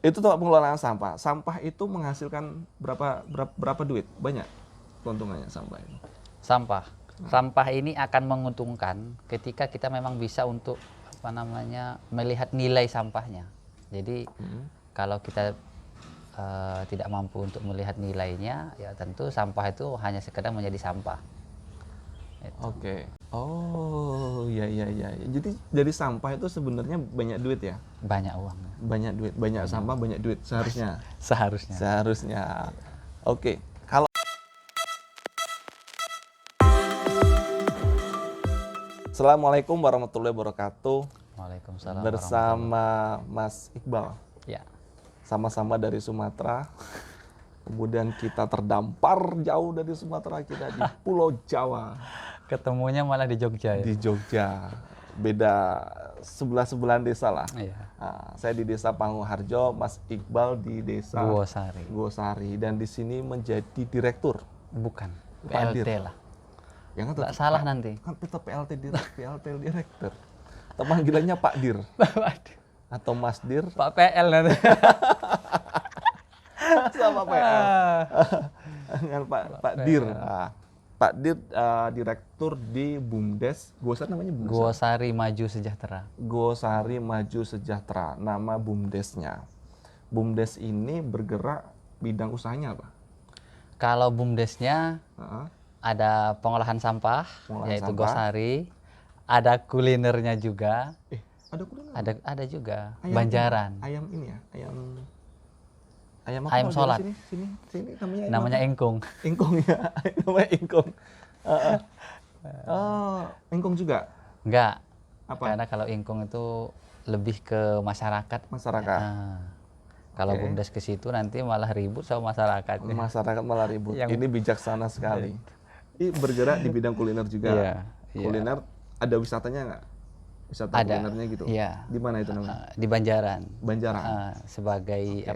Itu tempat pengelolaan sampah. Sampah itu menghasilkan berapa duit? Banyak keuntungannya sampah itu. Sampah. Sampah ini akan menguntungkan ketika kita memang bisa untuk melihat nilai sampahnya. Jadi kalau kita tidak mampu untuk melihat nilainya, ya tentu sampah itu hanya sekedar menjadi sampah. Oke. Oh, iya. Jadi dari sampah itu sebenarnya banyak duit ya? Banyak uang. Banyak duit, banyak sampah, banyak duit seharusnya. Seharusnya. Seharusnya. Oke. Kalau Assalamualaikum warahmatullahi wabarakatuh. Waalaikumsalam. Bersama Mas Iqbal. Ya. Sama-sama dari Sumatera. Kemudian kita terdampar jauh dari Sumatera, kita di Pulau Jawa. Ketemunya malah di Jogja ya? Di Jogja. Beda sebelah-sebelahan desa lah. Iya. Nah, saya di desa Panguharjo, Mas Iqbal di desa Gowosari. Dan di sini menjadi direktur. Bukan. Pandir. PLT lah. Ya kan, nggak salah nanti. Kan tetap PLT direktur. Atau panggilannya Pak Dir. Atau Mas Dir. Pak PL nanti. Sama PL. Dengan Pak Dir. Nah, Pak Dir direktur di BUMDes. Gowosari namanya BUMDes. Gowosari Maju Sejahtera. Gowosari Maju Sejahtera, nama BUMDesnya. BUMDes ini bergerak bidang usahanya apa? Kalau BUMDesnya ada pengolahan sampah, yaitu Gowosari. Ada kulinernya juga. Ada kuliner? Ada juga. Ayam Banjaran. Ayam ini ya? Ayam Ayam sholat. Sini namanya Namanya engkung. Engkung ya, namanya engkung. Engkung juga? Enggak. Apa? Karena kalau engkung itu lebih ke masyarakat. Masyarakat. Kalau BUMDes ke situ nanti malah ribut sama masyarakat. Masyarakat malah ribut. Ini bijaksana sekali. Ini bergerak di bidang kuliner juga. Iya. Kuliner ada wisatanya nggak? Wisata kulinernya gitu. Iya. Di mana itu namanya? Di Banjaran. Banjaran. Sebagai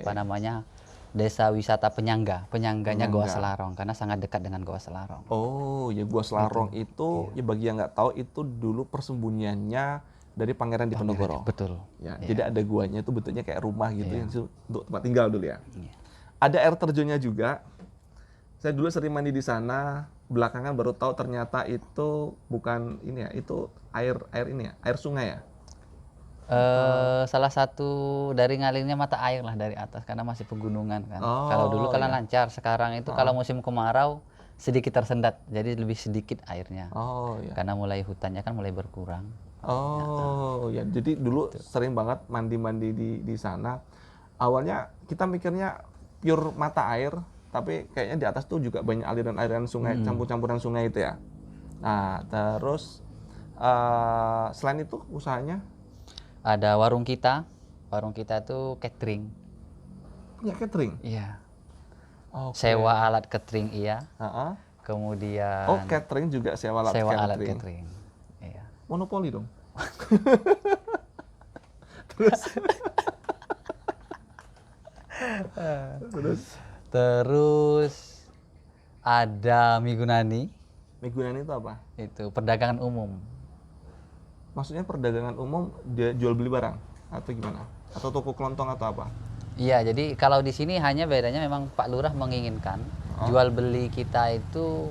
desa wisata penyangganya Goa Selarong, karena sangat dekat dengan Goa Selarong. Oh, ya Goa Selarong itu ya bagi yang nggak tahu itu dulu persembunyiannya dari Pangeran Diponegoro. Betul. Ya, jadi ada guanya itu bentuknya kayak rumah gitu yang untuk tempat tinggal dulu ya. Ada air terjunnya juga. Saya dulu sering mandi di sana. Belakangan baru tahu ternyata itu bukan ini ya, itu air ini ya, air sungai ya. Salah satu dari ngalirnya mata air lah dari atas karena masih pegunungan kan. Kalau dulu kan lancar, sekarang itu kalau musim kemarau sedikit tersendat, jadi lebih sedikit airnya. Karena mulai hutannya kan mulai berkurang. Ya, jadi dulu sering banget mandi-mandi di sana. Awalnya kita mikirnya pure mata air, tapi kayaknya di atas tuh juga banyak aliran-aliran sungai, campur-campuran sungai itu ya. Nah, terus selain itu usahanya? Ada warung kita tuh catering. Ya, catering? Iya. Sewa alat catering iya. Kemudian catering juga sewa alat catering. Iya. Monopoli dong. Terus ada Migunani. Migunani itu apa? Itu perdagangan umum. Maksudnya perdagangan umum dia jual beli barang atau gimana? Atau toko kelontong atau apa? Iya, jadi kalau di sini hanya bedanya memang Pak Lurah menginginkan jual beli kita itu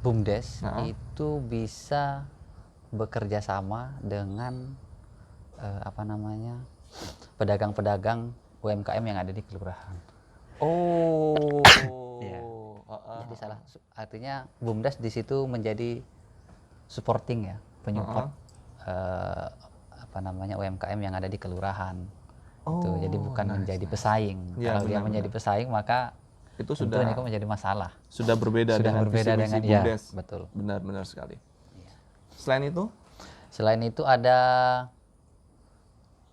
BUMDes itu bisa bekerja sama dengan pedagang-pedagang UMKM yang ada di kelurahan. Iya. Jadi artinya BUMDes di situ menjadi supporting ya, penyupport UMKM yang ada di kelurahan. Jadi bukan menjadi pesaing. Ya, kalau dia menjadi pesaing maka itu sudah menjadi masalah. Sudah berbeda dengan BUMDes. Betul. Benar sekali. Ya. Selain itu ada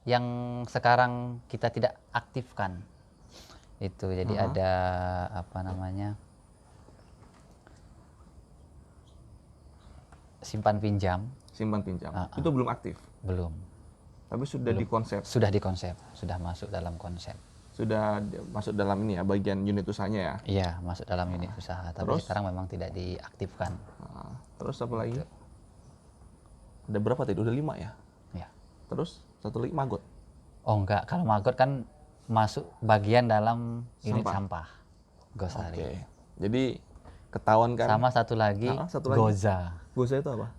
yang sekarang kita tidak aktifkan. Itu jadi ada simpan pinjam. Itu belum aktif? Belum. Tapi sudah dikonsep? Sudah dikonsep, sudah masuk dalam konsep. Sudah masuk dalam ini ya, bagian unit usahanya ya? Iya, masuk dalam unit usaha, tapi sekarang memang tidak diaktifkan. Terus apa lagi? Ada berapa tadi? Udah 5 ya? Iya. Terus satu lagi Magot? Oh enggak, kalau maggot kan masuk bagian dalam unit sampah Gosari. Oke. Jadi ketahuan kan? Sama satu lagi, Satu lagi. Goza. Goza itu apa?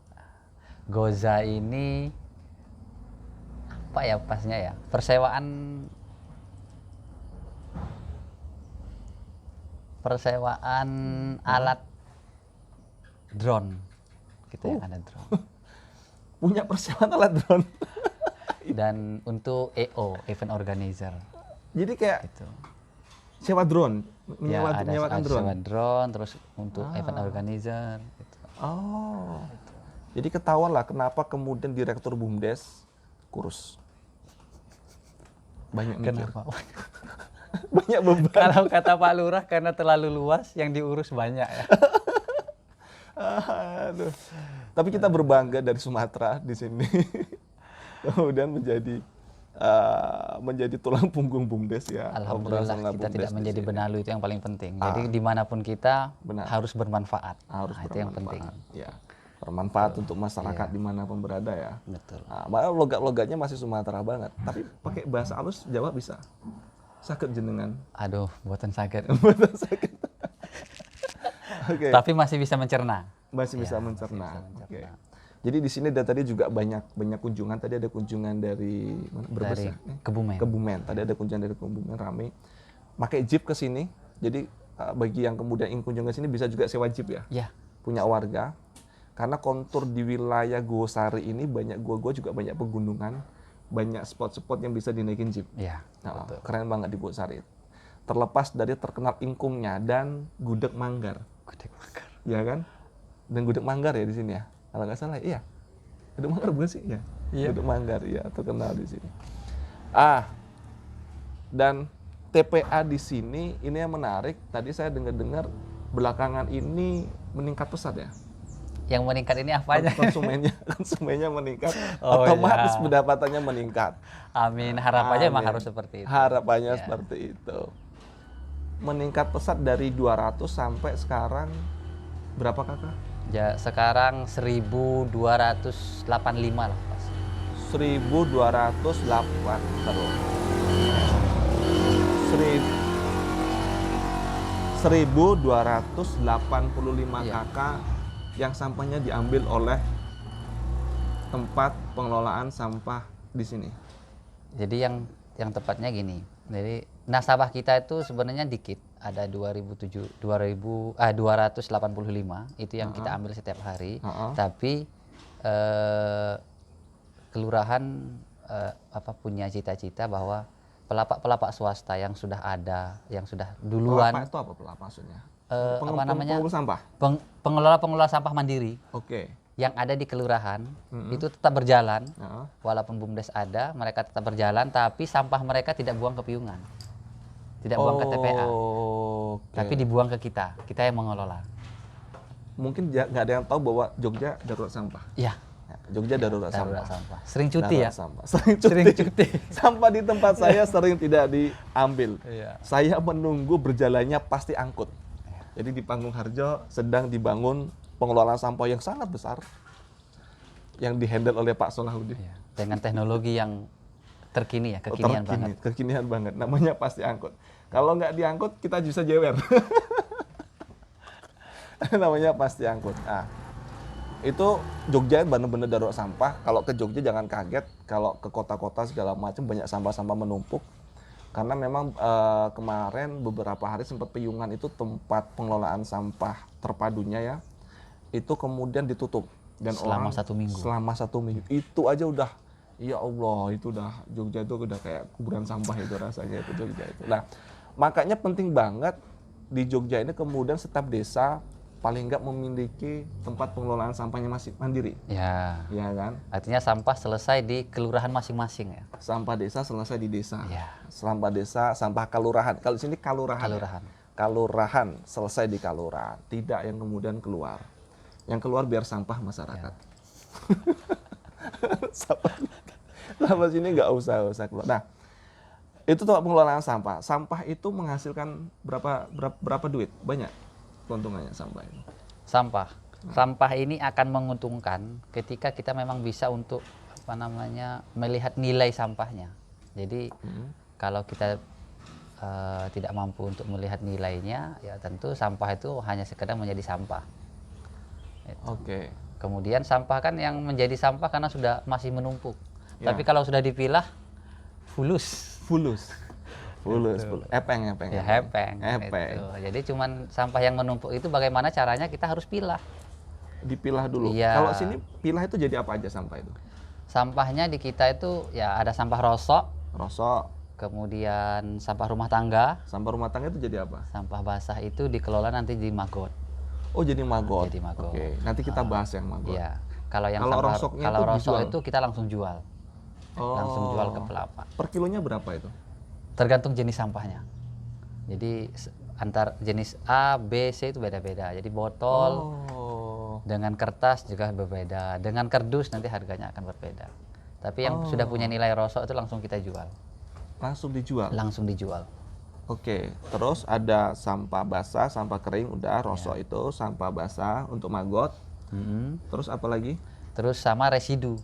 Goza ini apa ya pasnya ya? Persewaan alat drone. Kita yang ada drone. Punya persewaan alat drone. Dan untuk EO, event organizer. Jadi kayak Gitu. sewa drone, Ya, menyewakan ada drone. sewa drone, terus untuk event organizer. Gitu. Oh. Jadi ketahuan lah kenapa kemudian Direktur BUMDes kurus. Banyak mikir. Kenapa? Banyak beban. Kalau kata Pak Lurah karena terlalu luas, yang diurus banyak ya. Aduh. Tapi kita berbangga dari Sumatera di sini. Kemudian menjadi tulang punggung BUMDes ya. Alhamdulillah Operasional kita tidak BUMDes di menjadi sini. benalu, itu yang paling penting. Jadi dimanapun kita Benar. harus bermanfaat. Harus Nah, itu yang penting. Ya. Bermanfaat untuk masyarakat dimanapun berada ya. Betul. Nah, malah logat-logatnya masih Sumatera banget. Tapi pakai bahasa halus Jawa bisa. Sakit jenengan. Aduh, buatan sakit. Betul sakit. Oke. Tapi masih bisa mencerna. Masih bisa mencerna. Oke. Jadi di sini tadi juga banyak kunjungan. Tadi ada kunjungan dari mana? Brebes Dari ya? Kebumen. Kebumen. Tadi ada kunjungan dari Kebumen rame. Pakai jeep ke sini. Jadi bagi yang kemudian ingin kunjungan ke sini bisa juga sewa jeep ya. Ya, Punya warga. Karena kontur di wilayah Gosari ini banyak gua-gua juga banyak pegunungan, banyak spot-spot yang bisa dinaikin jeep. ya. Nah, keren banget di Gosari. Terlepas dari terkenal ingkungnya dan gudeg manggar. Gudeg Manggar. Ya kan? Dan gudeg manggar ya di sini ya. Kalau nggak salah, iya. Gudeg manggar bukan sih? Ya. Iya. Gudeg manggar, ya terkenal di sini. Dan TPA di sini ini yang menarik. Tadi saya dengar-dengar belakangan ini meningkat pesat ya. Yang meningkat ini apanya? Konsumennya meningkat, Oh, otomatis iya. pendapatannya meningkat. Amin. Harapannya memang Amin. harus seperti itu. Harapannya Ya. seperti itu. Meningkat pesat dari 200 sampai sekarang berapa kakak? Ya, sekarang 1285 lah, Mas. 1208 terus. 1285 Iya. kakak yang sampahnya diambil oleh tempat pengelolaan sampah di sini. Jadi yang tepatnya gini. Jadi nasabah kita itu sebenarnya dikit, ada 285 itu yang kita ambil setiap hari. Tapi kelurahan punya cita-cita bahwa pelapak-pelapak swasta yang sudah ada, yang sudah duluan Pelapak itu apa pelapak maksudnya? namanya? Pengelola sampah. Pengelola sampah mandiri Oke. yang ada di kelurahan itu tetap berjalan. Heeh. Walaupun BUMDes ada, mereka tetap berjalan, tapi sampah mereka tidak buang ke piungan, tidak buang ke TPA, Oke. tapi dibuang ke kita yang mengelola. Mungkin nggak ada yang tahu bahwa Jogja darurat sampah. Iya, Ya, Jogja darurat darurat sampah. sampah. Sering cuti Darurat ya. sampah. Sering cuti. Sering cuti. Sampah di tempat saya sering tidak diambil. Iya. Saya menunggu berjalannya pasti angkut. Jadi di Panggung Harjo sedang dibangun pengelolaan sampah yang sangat besar yang dihandle oleh Pak Solahuddin. Iya. Dengan teknologi yang terkini ya, kekinian banget. Kekinian banget. Namanya pasti angkut. Kalau nggak diangkut kita bisa jewer. Namanya pasti angkut. Nah, itu Jogja benar-benar darurat sampah. Kalau ke Jogja jangan kaget. Kalau ke kota-kota segala macam banyak sampah-sampah menumpuk. Karena memang kemarin beberapa hari sempat Piyungan itu tempat pengelolaan sampah terpadunya ya. Itu kemudian ditutup. Dan Selama orang 1 minggu. Selama 1 minggu. Itu aja udah, ya Allah, itu udah Jogja itu udah kayak kuburan sampah itu rasanya itu Jogja itu. Nah, makanya penting banget di Jogja ini kemudian setiap desa paling nggak memiliki tempat pengelolaan sampahnya masih mandiri. Ya. Ya kan? Artinya sampah selesai di kelurahan masing-masing ya. Sampah desa selesai di desa. Ya. Sampah desa, sampah kalurahan. Kalau di sini kalurahan. Kalurahan. Kalurahan selesai di kalurahan, tidak yang kemudian keluar. Yang keluar biar sampah masyarakat. Sampah sini nggak usah keluar. Nah, itu tempat pengelolaan sampah. Sampah itu menghasilkan berapa duit? Banyak keuntungannya sampah itu. Sampah ini akan menguntungkan ketika kita memang bisa untuk melihat nilai sampahnya. Jadi kalau kita tidak mampu untuk melihat nilainya, ya tentu sampah itu hanya sekedar menjadi sampah. Oke. Kemudian sampah kan yang menjadi sampah karena sudah masih menumpuk. Ya. Tapi kalau sudah dipilah, fulus. Fulus. Epeng. Ya hepeng. Epeng. Itu. Jadi cuman sampah yang menumpuk itu bagaimana caranya kita harus pilah. Dipilah dulu. Iya. Kalau sini pilah itu jadi apa aja sampah itu? Sampahnya di kita itu ya ada sampah rosok, Rosok. kemudian sampah rumah tangga, Sampah rumah tangga itu jadi apa? sampah basah itu dikelola nanti di Magot. Oh, jadi maggot. Jadi maggot. Oke, nanti kita bahas yang maggot. Iya. Kalau yang Kalau sampah rosoknya kalau itu rosok dijual? itu kita langsung jual. Langsung jual ke pelapa. Per kilonya berapa itu? Tergantung jenis sampahnya. Jadi antar jenis A, B, C itu beda-beda. Jadi botol dengan kertas juga berbeda. Dengan kardus nanti harganya akan berbeda. Tapi yang sudah punya nilai rosok itu langsung kita jual. Langsung dijual? Langsung dijual. Oke, terus ada sampah basah, sampah kering, udah rosok itu, sampah basah untuk maggot. Terus apa lagi? Terus sama residu.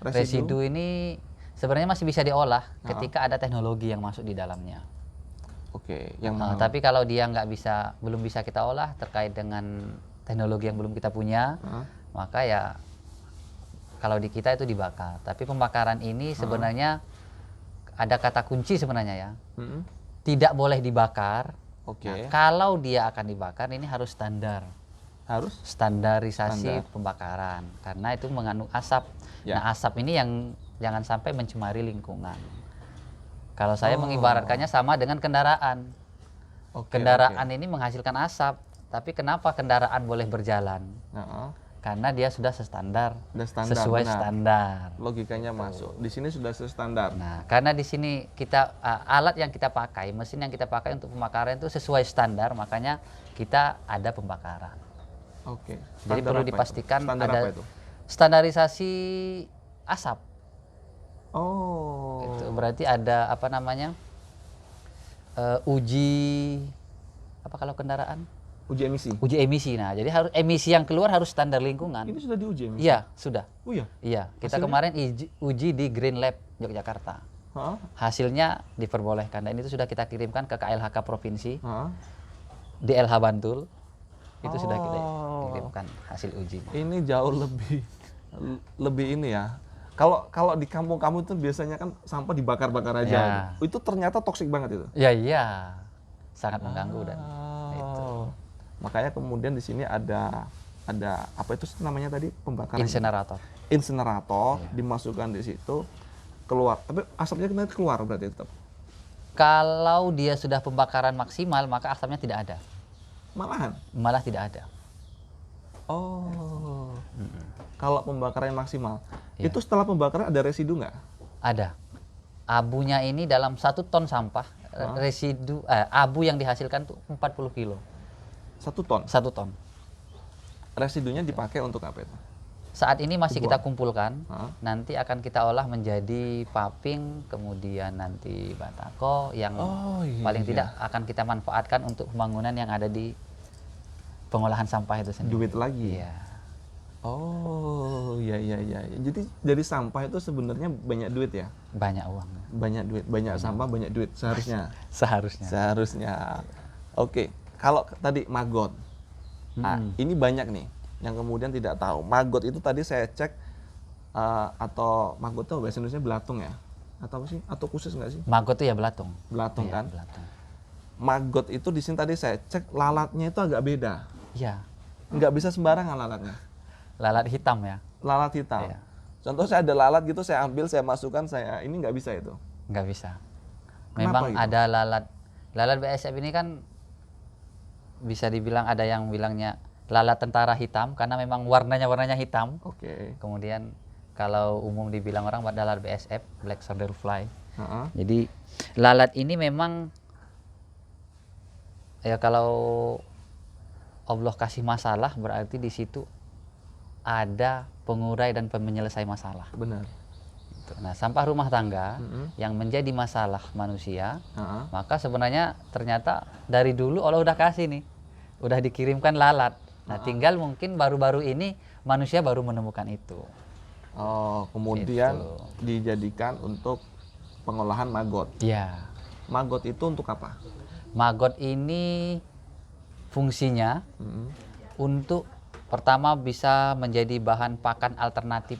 Residu ini sebenarnya masih bisa diolah ketika ada teknologi yang masuk di dalamnya. Oke, yang Tapi kalau dia belum bisa kita olah terkait dengan teknologi yang belum kita punya, maka ya kalau di kita itu dibakar. Tapi pembakaran ini sebenarnya ada kata kunci sebenarnya ya. Tidak boleh dibakar. Oke. Nah, kalau dia akan dibakar ini harus standar. Harus? Standarisasi pembakaran karena itu mengandung asap. Ya. Nah, asap ini yang jangan sampai mencemari lingkungan. Kalau saya mengibaratkannya sama dengan kendaraan. Kendaraan ini menghasilkan asap, tapi kenapa kendaraan boleh berjalan? Karena dia sudah standar, sesuai benar. standar. Logikanya masuk. Di sini sudah standar. Nah, karena di sini kita alat yang kita pakai, mesin yang kita pakai untuk pembakaran itu sesuai standar, makanya kita ada pembakaran. Oke. Jadi perlu dipastikan standar ada apa itu? standarisasi asap. Oh. Itu berarti ada apa namanya? Uji apa kalau kendaraan? Uji emisi. Uji emisi. Nah, jadi harus emisi yang keluar harus standar lingkungan. Ini sudah diuji emisi? Iya, sudah. Oh iya. Iya, kita Hasilnya? kemarin uji di Green Lab Yogyakarta. Hasilnya diperbolehkan dan itu sudah kita kirimkan ke KLHK provinsi. Di LH Bantul. Itu sudah kita kirimkan hasil uji. Ini jauh lebih ini ya. Kalau di kampung-kampung itu biasanya kan sampah dibakar-bakar aja. Ya. Itu ternyata toksik banget itu. Iya. Sangat mengganggu dan itu. Makanya kemudian di sini ada apa itu namanya tadi pembakaran Insenerator. dimasukkan di situ keluar. Tapi asapnya nanti keluar berarti tetap. Kalau dia sudah pembakaran maksimal maka asapnya tidak ada. Malah tidak ada. Oh. Kalau pembakaran maksimal. Ya. Itu setelah pembakaran ada residu nggak? Ada. Abunya ini dalam 1 ton sampah residu abu yang dihasilkan tuh 40 kilo. 1 ton. 1 ton. Residunya dipakai untuk apa itu? Saat ini masih kita kumpulkan, nanti akan kita olah menjadi paping, kemudian nanti batako yang paling tidak akan kita manfaatkan untuk pembangunan yang ada di pengolahan sampah itu sendiri. Duit lagi. Iya. Oh, iya. Jadi dari sampah itu sebenarnya banyak duit ya? Banyak uang. Banyak duit, banyak sampah, banyak duit seharusnya. Seharusnya. Oke, kalau tadi maggot. Nah, ini banyak nih yang kemudian tidak tahu. Maggot itu tadi saya cek atau maggot itu bahasa Indonesia belatung ya? Atau apa sih? Atau khusus nggak sih? Maggot itu ya belatung. Belatung kan? Belatung. Maggot itu di sini tadi saya cek lalatnya itu agak beda. Iya. Nggak bisa sembarangan lalatnya. Lalat hitam ya? Lalat hitam. Iya. Contoh saya ada lalat gitu, saya ambil, saya masukkan, ini nggak bisa itu. Nggak bisa. Kenapa Memang gitu? ada lalat BASF ini kan bisa dibilang ada yang bilangnya lalat tentara hitam karena memang warnanya hitam. Oke. Kemudian kalau umum dibilang orang lalat BASF, Black Soldier Fly. Jadi lalat ini memang ya kalau Allah kasih masalah berarti di situ ada pengurai dan penyelesai masalah. Benar. Nah, sampah rumah tangga yang menjadi masalah manusia, maka sebenarnya ternyata dari dulu Allah udah kasih nih, udah dikirimkan lalat. Nah, tinggal mungkin baru-baru ini manusia baru menemukan itu. Oh, kemudian Gitu. dijadikan untuk pengolahan maggot. Ya. Maggot itu untuk apa? Maggot ini fungsinya untuk pertama bisa menjadi bahan pakan alternatif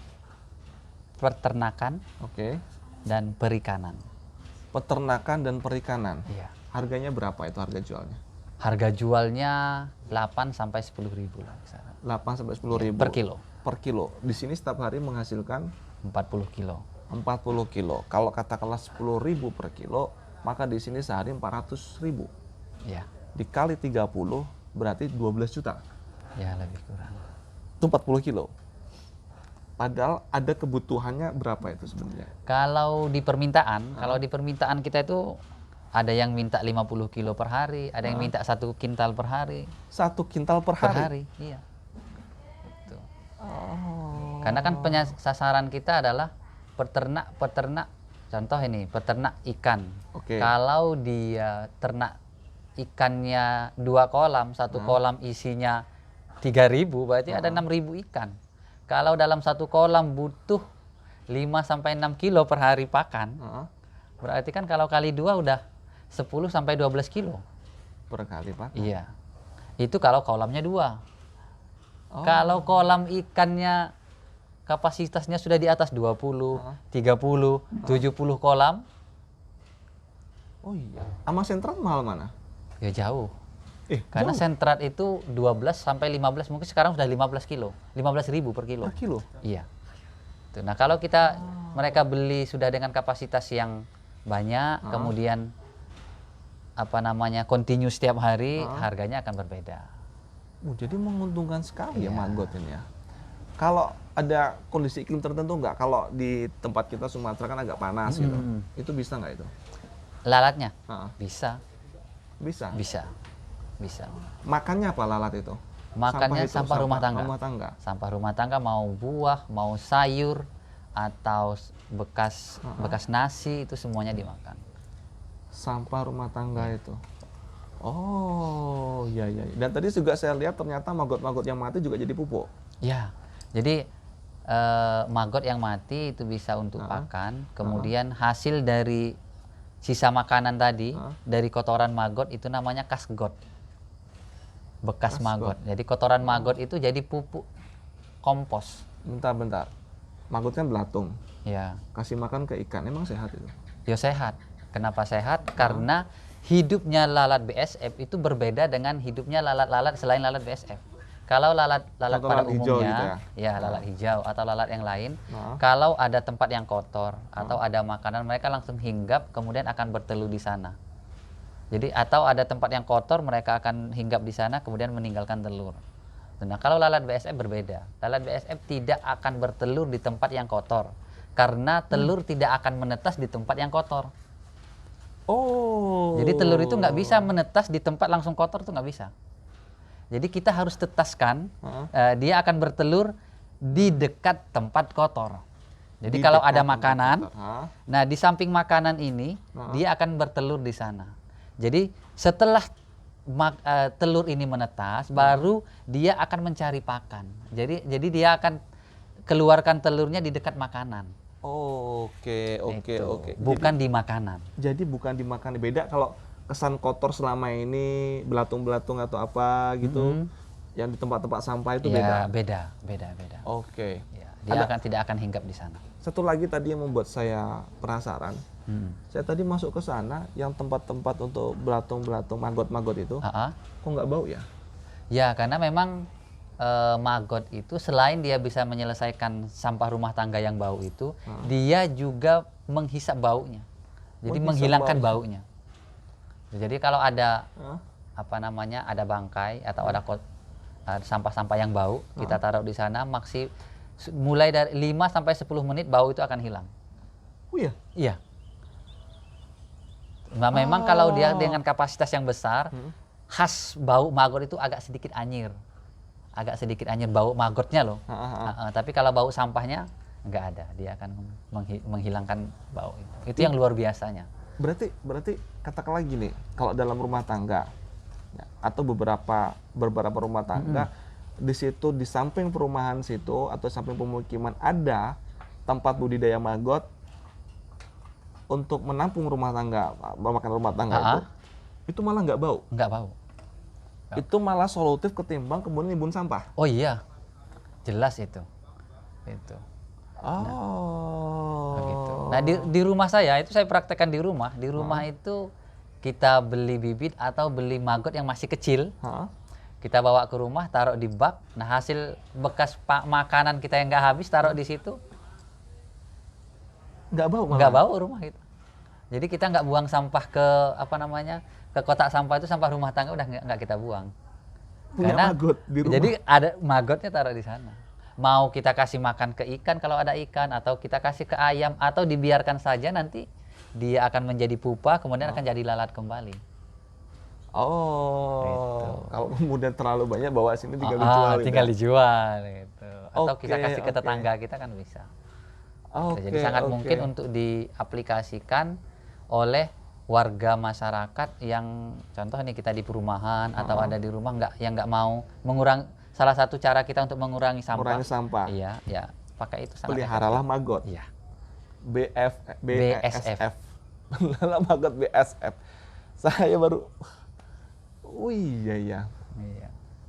peternakan Oke. dan perikanan. Peternakan dan perikanan. Iya. Harganya berapa itu harga jualnya? Harga jualnya 8 sampai 10 ribu lah misalnya. 8 sampai 10 ribu Per kilo. Per kilo. Di sini setiap hari menghasilkan 40 kilo. 40 kilo. Kalau katakanlah 10 ribu per kilo, maka di sini sehari 400 ribu. Ya. Dikali 30 berarti 12 juta. Ya, lebih kurang. Itu 40 kilo. Padahal ada kebutuhannya berapa itu sebenarnya? Kalau di permintaan kita itu ada yang minta 50 kilo per hari, ada yang minta 1 kintal per hari. 1 kintal per hari? Iya. Gitu. Oh. Karena kan sasaran kita adalah peternak. Contoh ini, peternak ikan. Oke. Kalau dia ternak ikannya 2 kolam, 1 kolam isinya 3.000, berarti ada 6.000 ikan. Kalau dalam 1 kolam butuh 5 sampai 6 kilo per hari pakan, berarti kan kalau kali 2 udah 10 sampai 12 kilo. Per kali pakan? Iya. Itu kalau kolamnya 2. Kalau kolam ikannya kapasitasnya sudah di atas 20, 30, 70 kolam. Oh iya. Sama sentral mahal mana? Ya jauh. Karena jauh. sentrat itu 12 sampai 15, mungkin sekarang sudah 15 kilo. 15.000 per kilo. Per kilo? Iya. Tuh, nah kalau mereka beli sudah dengan kapasitas yang banyak, kemudian continue setiap hari, harganya akan berbeda. Jadi menguntungkan sekali ya maggot ini ya. Kalau ada kondisi iklim tertentu nggak? Kalau di tempat kita Sumatera kan agak panas gitu. Itu bisa nggak itu? Lalatnya? Bisa. Bisa. Makannya apa lalat itu? Makannya sampah rumah tangga. Sampah rumah tangga mau buah, mau sayur, atau bekas nasi, itu semuanya dimakan. Sampah rumah tangga itu. Oh, iya. Dan tadi juga saya lihat ternyata maggot-maggot yang mati juga jadi pupuk. Ya, jadi maggot yang mati itu bisa untuk pakan. Kemudian hasil dari sisa makanan tadi, dari kotoran maggot itu namanya kasgot. Bekas maggot. Jadi kotoran maggot itu jadi pupuk kompos. Bentar. Maggot kan belatung. Ya. Kasih makan ke ikan, emang sehat itu? Ya sehat. Kenapa sehat? Karena hidupnya lalat BSF itu berbeda dengan hidupnya lalat-lalat selain lalat BSF. Kalau lalat pada umumnya, gitu ya lalat hijau atau lalat yang lain, kalau ada tempat yang kotor atau ada makanan, mereka langsung hinggap, kemudian akan bertelur di sana. Jadi atau ada tempat yang kotor, mereka akan hinggap di sana, kemudian meninggalkan telur. Nah, kalau lalat BSF berbeda. Lalat BSF tidak akan bertelur di tempat yang kotor, karena telur tidak akan menetas di tempat yang kotor. Oh. Jadi telur itu nggak bisa menetas di tempat langsung kotor, itu nggak bisa. Jadi kita harus tetaskan, dia akan bertelur di dekat tempat kotor. Jadi kalau ada makanan, nah di samping makanan ini, dia akan bertelur di sana. Jadi setelah telur ini menetas, baru dia akan mencari pakan. Jadi dia akan keluarkan telurnya di dekat makanan. Oke. Bukan di makanan. Jadi bukan di makanan. Beda kalau kesan kotor selama ini, belatung-belatung atau apa gitu, yang di tempat-tempat sampah itu beda. Beda. Oke. Ya, dia tidak akan hinggap di sana. Satu lagi tadi yang membuat saya penasaran. Saya tadi masuk ke sana, yang tempat-tempat untuk belatung-belatung, maggot-maggot itu, kok nggak bau ya? Ya, karena memang maggot itu selain dia bisa menyelesaikan sampah rumah tangga yang bau itu, dia juga menghisap baunya. Jadi menghilangkan baunya. Jadi kalau ada ada bangkai atau ada sampah-sampah yang bau, kita taruh di sana, mulai dari 5 sampai 10 menit bau itu akan hilang. Oh iya? Iya. Nah, memang kalau dia dengan kapasitas yang besar, khas bau maggot itu agak sedikit anyir bau maggotnya loh. Tapi kalau bau sampahnya nggak ada, dia akan menghilangkan bau itu. Itu yang luar biasanya. Berarti katakanlah gini, kalau dalam rumah tangga ya, atau beberapa rumah tangga di situ, di samping perumahan situ atau samping pemukiman ada tempat budidaya maggot, untuk menampung rumah tangga, memakan rumah tangga itu malah nggak bau. Nggak bau. Itu malah solutif ketimbang kemudian nimbun sampah. Oh iya, jelas itu. Begitu. Nah di rumah saya itu saya praktekkan di rumah. Di rumah itu kita beli bibit atau beli maggot yang masih kecil. Kita bawa ke rumah, taruh di bak. Nah hasil bekas makanan kita yang nggak habis taruh di situ. Nggak bau malah. Nggak bau rumah itu. Jadi kita nggak buang sampah ke ke kotak sampah itu, sampah rumah tangga udah nggak kita buang. Punya Karena maggot di rumah. jadi ada maggotnya taruh di sana. Mau kita kasih makan ke ikan kalau ada ikan, atau kita kasih ke ayam, atau dibiarkan saja nanti dia akan menjadi pupa, kemudian akan jadi lalat kembali. Gitu. Kalau kemudian terlalu banyak bawa sini tinggal dijual. Tinggal dijual gitu. Atau kita kasih ke tetangga kita kan bisa. Jadi sangat mungkin untuk diaplikasikan oleh warga masyarakat yang contoh nih kita di perumahan atau ada di rumah yang nggak mau mengurangi. Salah satu cara kita untuk mengurangi sampah. Iya, ya, pakai itu sangat peliharalah maggot. Iya. BSF. Peliharalah maggot BSF. Saya baru iya.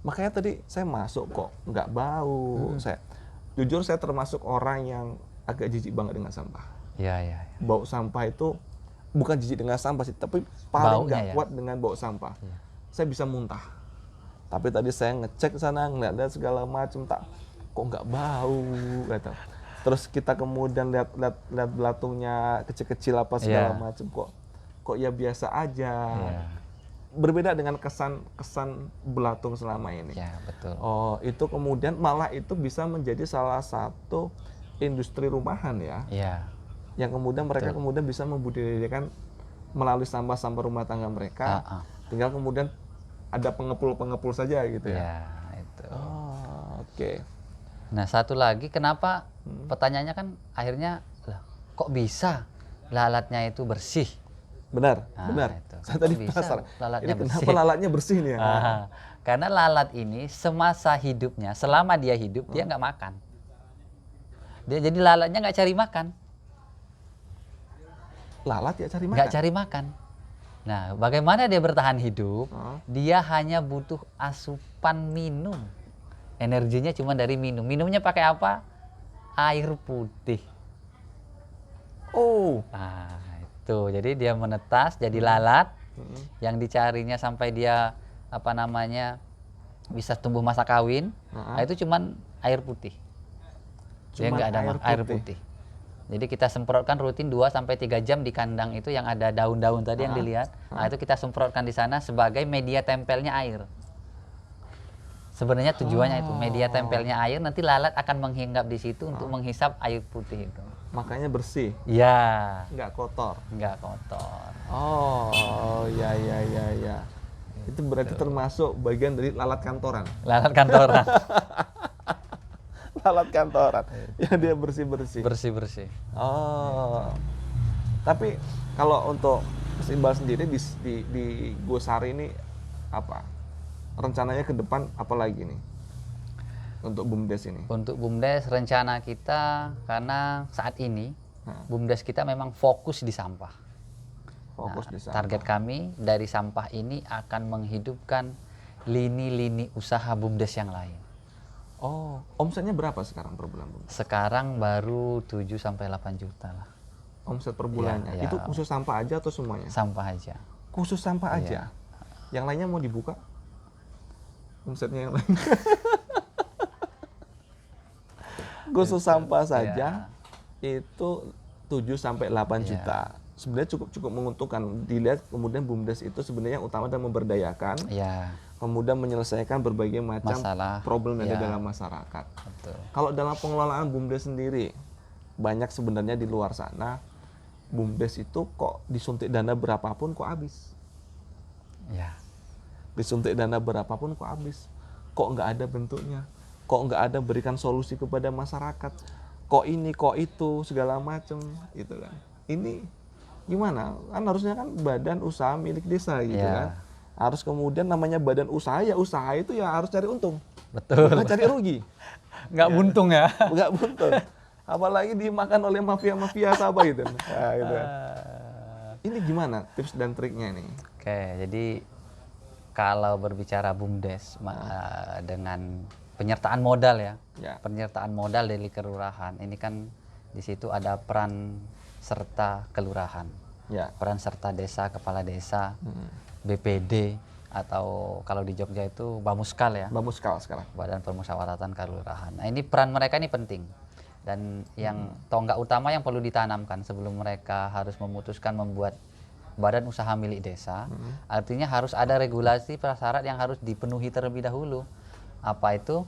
Makanya tadi saya masuk kok nggak bau. Jujur saya termasuk orang yang agak jijik banget dengan sampah. Iya. Bau sampah itu bukan jijik dengan sampah sih, tapi paling nggak kuat dengan bau sampah. Iya. Saya bisa muntah. Tapi tadi saya ngecek sana, ngeliat segala macam, kok nggak bau, gitu. Terus kita kemudian lihat belatungnya kecil-kecil apa segala macam, kok ya biasa aja. Berbeda dengan kesan belatung selama ini. Ya, betul. Oh, itu kemudian malah itu bisa menjadi salah satu industri rumahan ya. Iya. Yang kemudian mereka kemudian bisa membudidayakan melalui sampah-sampah rumah tangga mereka. Tinggal kemudian ada pengepul saja gitu ya. Ya, itu. Oke. Nah, satu lagi kenapa pertanyaannya kan akhirnya kok bisa lalatnya itu bersih? Benar. Itu. Saya tadi penasaran. Ini kenapa lalatnya bersih nih ya? Karena lalat ini semasa hidupnya, selama dia hidup dia nggak makan. Jadi lalatnya nggak cari makan. Lalat ya cari makan? Nggak cari makan. Nah, bagaimana dia bertahan hidup? Dia hanya butuh asupan minum. Energinya cuma dari minum. Minumnya pakai apa? Air putih. Nah, itu. Jadi dia menetas jadi lalat. Yang dicarinya sampai dia bisa tumbuh masa kawin. Nah, itu cuma air putih. Dia nggak ada air putih. Jadi kita semprotkan rutin 2-3 jam di kandang itu yang ada daun-daun tadi yang dilihat. Nah, itu kita semprotkan di sana sebagai media tempelnya air. Sebenarnya tujuannya itu, media tempelnya air, nanti lalat akan menghinggap di situ untuk menghisap air putih itu. Makanya bersih? Iya. Nggak kotor? Nggak kotor. Ya. Itu berarti termasuk bagian dari lalat kantoran? Lalat kantoran. Lalat kantoran, ya dia bersih-bersih. Bersih-bersih. Tapi kalau untuk Mas Iqbal sendiri di Gosari ini apa? Rencananya ke depan apa lagi nih? Untuk BUMDes ini? Untuk BUMDes rencana kita karena saat ini BUMDes kita memang fokus di sampah. Di sampah. Target kami dari sampah ini akan menghidupkan lini-lini usaha BUMDes yang lain. Omsetnya berapa sekarang per bulan? Sekarang baru 7-8 juta lah. Omset per bulannya? Itu khusus sampah aja atau semuanya? Sampah aja. Khusus sampah aja? Yang lainnya mau dibuka? Omsetnya yang lain? Khusus sampah saja itu 7-8 juta. Sebenarnya cukup menguntungkan. Dilihat kemudian BUMDes itu sebenarnya yang utama adalah memberdayakan. Kemudian menyelesaikan berbagai macam masalah, problem yang ada dalam masyarakat. Betul. Kalau dalam pengelolaan BUMDes sendiri, banyak sebenarnya di luar sana, BUMDes itu kok disuntik dana berapapun kok habis. Disuntik dana berapapun kok habis. Kok nggak ada bentuknya, kok nggak ada berikan solusi kepada masyarakat, kok ini, kok itu, segala macam, gitu kan. Ini gimana? Kan harusnya kan badan usaha milik desa gitu kan. Harus kemudian namanya badan usaha, ya usaha itu ya harus cari untung. Betul. Bukan cari rugi. Nggak buntung ya. Nggak buntung. Apalagi dimakan oleh mafia-mafia apa gitu. Nah, gitu. Ini gimana tips dan triknya nih? Oke, jadi kalau berbicara BUMDes dengan penyertaan modal ya, penyertaan modal dari kelurahan, ini kan di situ ada peran serta kelurahan, peran serta desa, kepala desa, BPD, atau kalau di Jogja itu Bamuskal ya. Bamuskal sekarang. Badan Permusyawaratan Kelurahan. Nah ini peran mereka ini penting. Dan yang tonggak utama yang perlu ditanamkan sebelum mereka harus memutuskan membuat badan usaha milik desa, artinya harus ada regulasi prasyarat yang harus dipenuhi terlebih dahulu. Apa itu?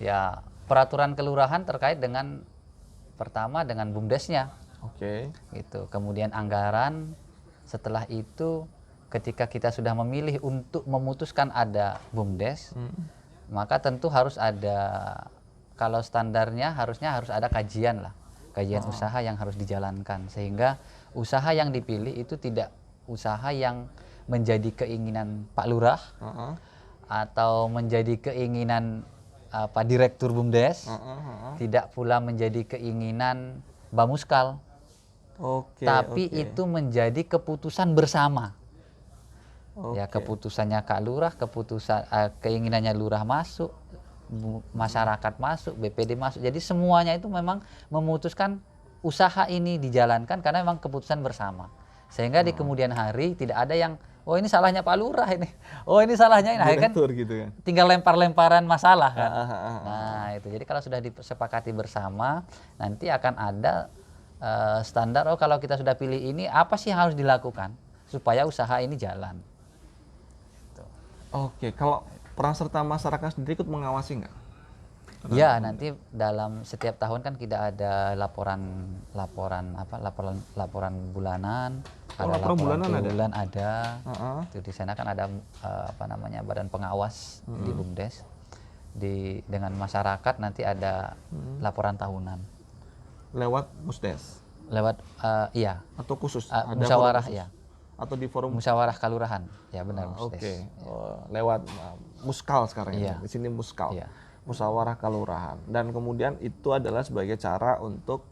Ya peraturan kelurahan terkait dengan pertama dengan BUMDesnya. Oke. Gitu. Kemudian anggaran, setelah itu ketika kita sudah memilih untuk memutuskan ada BUMDes, maka tentu harus ada, kalau standarnya harus ada kajian lah, kajian usaha yang harus dijalankan, sehingga usaha yang dipilih itu tidak usaha yang menjadi keinginan Pak Lurah atau menjadi keinginan Direktur BUMDes, tidak pula menjadi keinginan Bamuskal, tapi itu menjadi keputusan bersama. Ya keputusannya Kak Lurah, keinginannya Lurah masuk, masyarakat masuk, BPD masuk. Jadi semuanya itu memang memutuskan usaha ini dijalankan karena memang keputusan bersama. Sehingga di kemudian hari tidak ada yang, oh ini salahnya Pak Lurah ini, oh ini salahnya ini. Kan gitu kan. Tinggal lempar-lemparan masalah kan. Nah itu, jadi kalau sudah disepakati bersama, nanti akan ada standar, oh kalau kita sudah pilih ini, apa sih yang harus dilakukan supaya usaha ini jalan. Oke, kalau peran serta masyarakat sendiri ikut mengawasi nggak? Ya, nanti dalam setiap tahun kan kita ada laporan bulanan, ada laporan bulan ada. Itu di sana kan ada badan pengawas di BUMDes. Dengan masyarakat nanti ada laporan tahunan. Lewat Musdes. Lewat iya. Atau khusus? Musyawarah ya. Atau di forum musyawarah kelurahan. Ya benar, Musdes. Oke. Lewat Muskal sekarang ya. Di sini Muskal. Iya. Musyawarah kelurahan, dan kemudian itu adalah sebagai cara untuk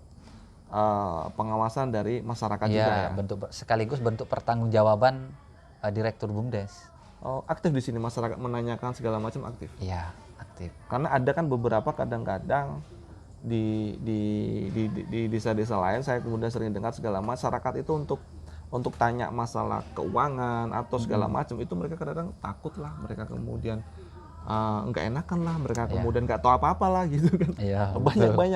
pengawasan dari masyarakat juga ya. Sekaligus bentuk pertanggungjawaban Direktur BUMDes. Oh, aktif di sini masyarakat menanyakan segala macam aktif. Iya, aktif. Karena ada kan beberapa kadang-kadang di desa-desa lain saya kemudian sering dengar segala masyarakat itu untuk tanya masalah keuangan atau segala macam itu mereka kadang-kadang takut lah, mereka kemudian nggak enakan lah, mereka kemudian nggak tahu apa-apa lah gitu kan.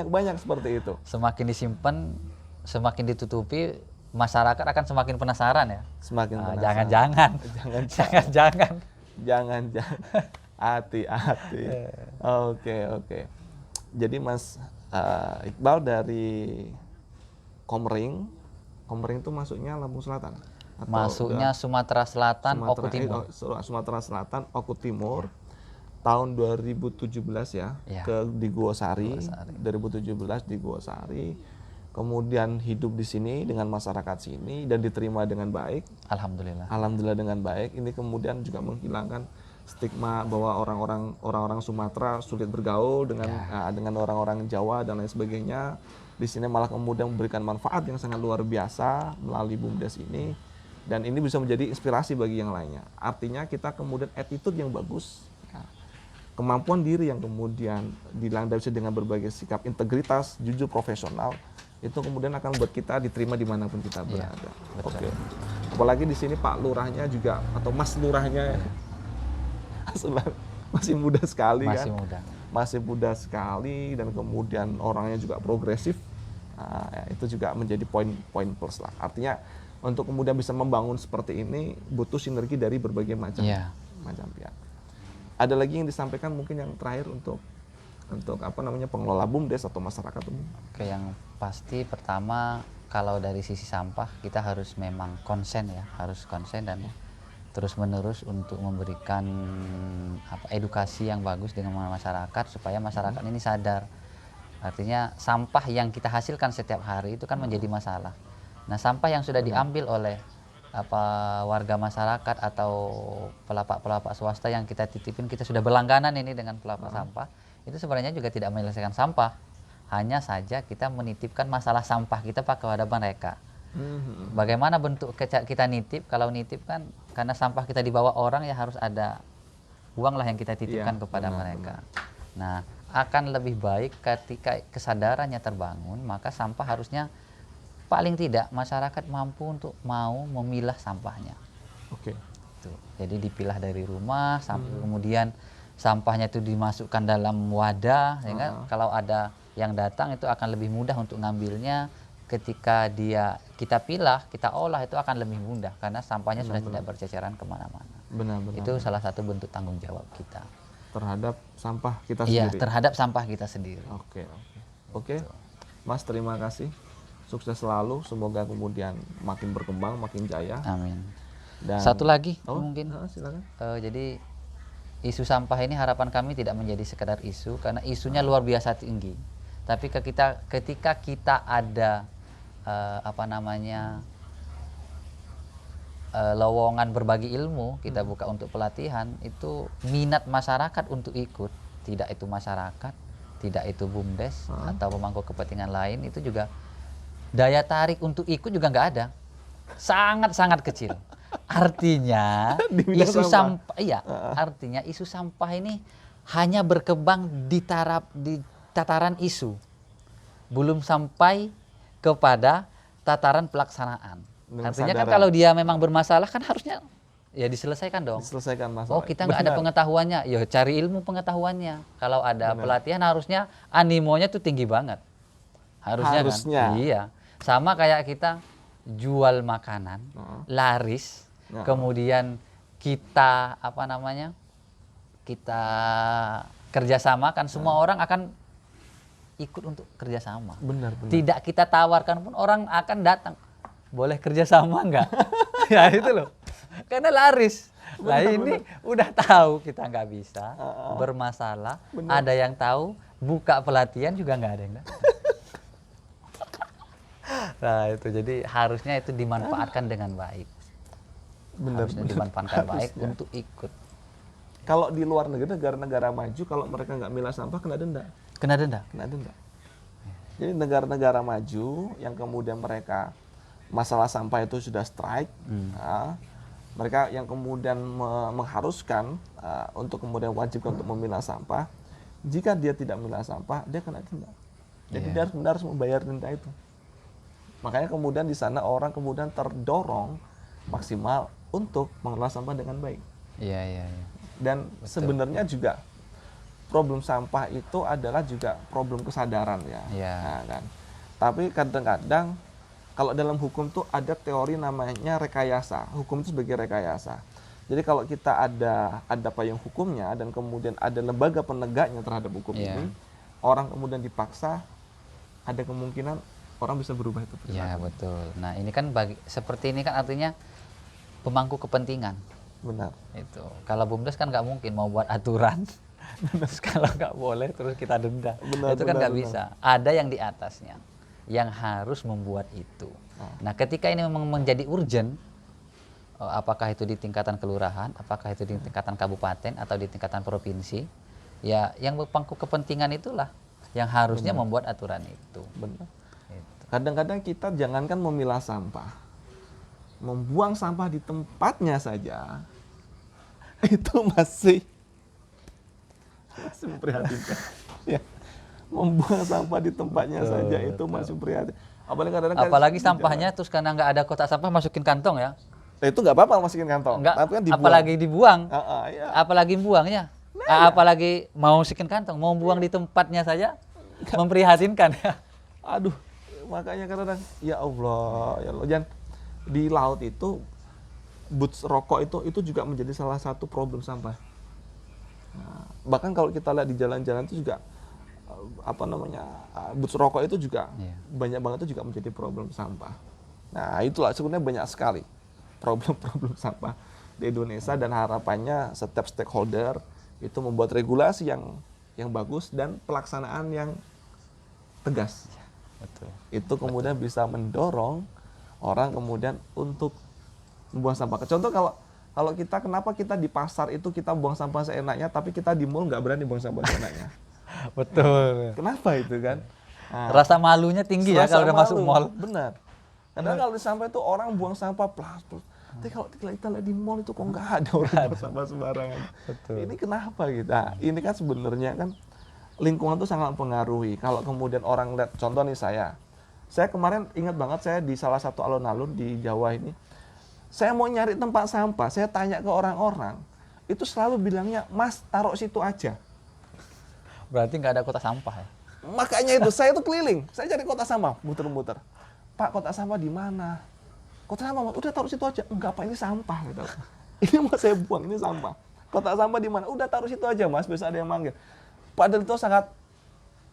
Banyak seperti itu. Semakin disimpan, semakin ditutupi, masyarakat akan semakin penasaran ya. Semakin penasaran. Jangan. Hati-hati. Oke. Jadi Mas Iqbal dari Komering itu masuknya Lampung Selatan? Masuknya Sumatera Selatan, Oku Timur. Sumatera Selatan, Oku Timur. Tahun 2017 ya, di Guosari. 2017 di Guosari. Kemudian hidup di sini dengan masyarakat sini dan diterima dengan baik. Alhamdulillah dengan baik. Ini kemudian juga menghilangkan stigma bahwa orang-orang Sumatera sulit bergaul dengan orang-orang Jawa dan lain sebagainya. Di sini malah kemudian memberikan manfaat yang sangat luar biasa melalui BUMDes ini, dan ini bisa menjadi inspirasi bagi yang lainnya. Artinya kita kemudian attitude yang bagus, kemampuan diri yang kemudian dilandasi dengan berbagai sikap integritas, jujur, profesional, itu kemudian akan membuat kita diterima dimanapun kita berada. Oke. Apalagi di sini Pak Lurahnya juga atau Mas Lurahnya masih muda sekali masih muda sekali, dan kemudian orangnya juga progresif. Itu juga menjadi poin plus lah. Artinya untuk kemudian bisa membangun seperti ini butuh sinergi dari berbagai macam pihak. Ada lagi yang disampaikan mungkin yang terakhir untuk pengelola BUMDes atau masyarakat umum? Oke, yang pasti pertama kalau dari sisi sampah kita harus memang konsen dan terus menerus untuk memberikan edukasi yang bagus dengan masyarakat supaya masyarakat ini sadar. Artinya sampah yang kita hasilkan setiap hari itu kan menjadi masalah. Nah, sampah yang sudah diambil oleh warga masyarakat atau pelapak swasta yang kita titipin, kita sudah berlangganan ini dengan pelapak sampah, itu sebenarnya juga tidak menyelesaikan sampah. Hanya saja kita menitipkan masalah sampah kita kepada mereka. Bagaimana bentuk kita nitip? Kalau nitip kan karena sampah kita dibawa orang ya harus ada uang lah yang kita titipkan Iya, kepada benar, mereka. Nah, akan lebih baik ketika kesadarannya terbangun, maka sampah harusnya paling tidak masyarakat mampu untuk mau memilah sampahnya. Oke. Tuh. Jadi dipilah dari rumah, kemudian sampahnya itu dimasukkan dalam wadah, sehingga kalau ada yang datang itu akan lebih mudah untuk ngambilnya. Ketika kita pilah, kita olah itu akan lebih mudah karena sampahnya sudah tidak berceceran kemana-mana. Benar-benar. Itu salah satu bentuk tanggung jawab kita. Terhadap sampah kita Iya, sendiri. terhadap sampah kita sendiri. Oke. Mas, terima kasih. Sukses selalu. Semoga kemudian makin berkembang, makin jaya. Amin. Dan Satu lagi mungkin. Silakan. Jadi isu sampah ini harapan kami tidak menjadi sekedar isu karena isunya luar biasa tinggi. Tapi ketika kita ada lowongan berbagi ilmu, kita buka untuk pelatihan, itu minat masyarakat untuk ikut, tidak itu masyarakat, tidak itu BUMDes atau pemangku kepentingan lain, itu juga daya tarik untuk ikut juga nggak ada, sangat kecil. Artinya isu sampah, artinya isu sampah ini hanya berkembang di tataran isu, belum sampai kepada tataran pelaksanaan. Artinya kan kalau dia memang bermasalah kan harusnya ya diselesaikan dong. Diselesaikan masalah. Oh, kita nggak ada pengetahuannya, ya cari ilmu pengetahuannya. Kalau ada pelatihan harusnya animonya tuh tinggi banget. Harusnya. Kan? Iya. Sama kayak kita jual makanan, laris, kemudian kita kita kerjasama kan semua orang akan ikut untuk kerjasama. Benar. Tidak kita tawarkan pun orang akan datang. Boleh kerjasama nggak? Ya itu loh. Karena laris. Nah ini udah tahu kita nggak bisa, bermasalah. Ada yang tahu, buka pelatihan juga nggak ada yang datang. Nah itu jadi harusnya itu dimanfaatkan dengan baik. Harusnya dimanfaatkan baik untuk ikut. Kalau di luar negeri, negara-negara maju, kalau mereka nggak milah sampah kena denda. Kena denda. Jadi negara-negara maju yang kemudian mereka masalah sampah itu sudah strike, mereka yang kemudian mengharuskan untuk kemudian wajib untuk memilah sampah. Jika dia tidak memilah sampah, dia kena denda. Jadi dia harus membayar denda itu. Makanya kemudian di sana orang kemudian terdorong maksimal untuk mengelola sampah dengan baik. Iya. Dan sebenarnya juga problem sampah itu adalah juga problem kesadaran ya. Nah, kan. Tapi kadang-kadang kalau dalam hukum tuh ada teori namanya rekayasa. Hukum itu sebagai rekayasa. Jadi kalau kita ada payung hukumnya dan kemudian ada lembaga penegaknya terhadap hukum ini, orang kemudian dipaksa, ada kemungkinan orang bisa berubah itu. Iya betul. Nah ini kan seperti ini kan artinya pemangku kepentingan. Benar. Itu kalau BUMDes kan nggak mungkin mau buat aturan. Terus kalau nggak boleh terus kita denda. Itu kan nggak bisa. Ada yang di atasnya yang harus membuat itu. Nah ketika ini memang menjadi urgent, apakah itu di tingkatan kelurahan, apakah itu di tingkatan kabupaten atau di tingkatan provinsi, ya yang berpangku kepentingan itulah yang harusnya membuat aturan itu. Benar. Kadang-kadang kita jangankan memilah sampah, membuang sampah di tempatnya saja itu masih memprihatinkan. Ya. Membuang sampah di tempatnya saja itu masih prihatin. Apalagi sampahnya terus karena nggak ada kotak sampah masukin kantong ya. Nah, itu nggak apa-apa masukin kantong. Tapi kan dibuang. Apalagi dibuang. Ya. Apalagi buangnya. Apalagi mau masukin kantong, mau buang di tempatnya saja memprihatinkan ya. Aduh, makanya kadang-kadang ya Allah. Jangan di laut itu boots rokok itu juga menjadi salah satu problem sampah. Nah, bahkan kalau kita lihat di jalan-jalan itu juga boots rokok itu juga banyak banget itu juga menjadi problem sampah. Nah itulah sebenarnya banyak sekali problem-problem sampah di Indonesia dan harapannya setiap stakeholder itu membuat regulasi yang bagus dan pelaksanaan yang tegas. Betul. Itu kemudian bisa mendorong orang kemudian untuk membuang sampah. Contoh kalau kenapa kita di pasar itu kita buang sampah seenaknya, tapi kita di mall nggak berani buang sampah seenaknya. Betul. Kenapa itu kan? Nah, rasa malunya tinggi ya kalau udah masuk mall. Benar. Karena kalau di sampah itu orang buang sampah plus. Tapi kalau kita lihat di mall itu kok nggak ada orang buang sampah sembarangan. Betul. Ini kenapa gitu? Nah, ini kan sebenarnya kan lingkungan itu sangat mempengaruhi. Kalau kemudian orang lihat, contoh nih saya kemarin ingat banget saya di salah satu alun-alun di Jawa ini, saya mau nyari tempat sampah, saya tanya ke orang-orang, itu selalu bilangnya, Mas taruh situ aja. Berarti nggak ada kotak sampah ya? Makanya itu saya tuh keliling, saya cari kotak sampah, muter-muter. Pak, kotak sampah di mana? Kotak sampah, udah taruh situ aja. Enggak Pak, ini sampah. Gitu. Ini mau saya buang, ini sampah. Kotak sampah di mana? Udah taruh situ aja Mas, besok ada yang manggil. Padahal itu sangat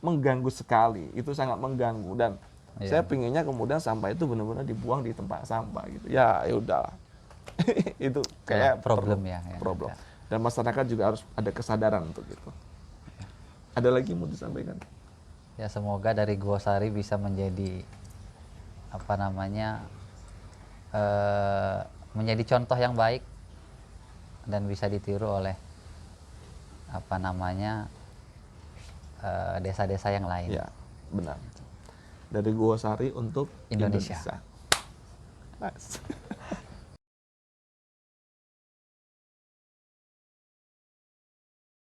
mengganggu sekali, itu sangat mengganggu dan saya pinginnya kemudian sampah itu benar-benar dibuang di tempat sampah gitu. Ya udahlah. Itu kayak problem ya. Problem. Dan masyarakat juga harus ada kesadaran untuk itu. Ada lagi mau disampaikan? Ya semoga dari Guosari bisa menjadi apa namanya menjadi contoh yang baik dan bisa ditiru oleh apa namanya desa-desa yang lain. Ya, benar. Dari Guosari untuk Indonesia. Nice.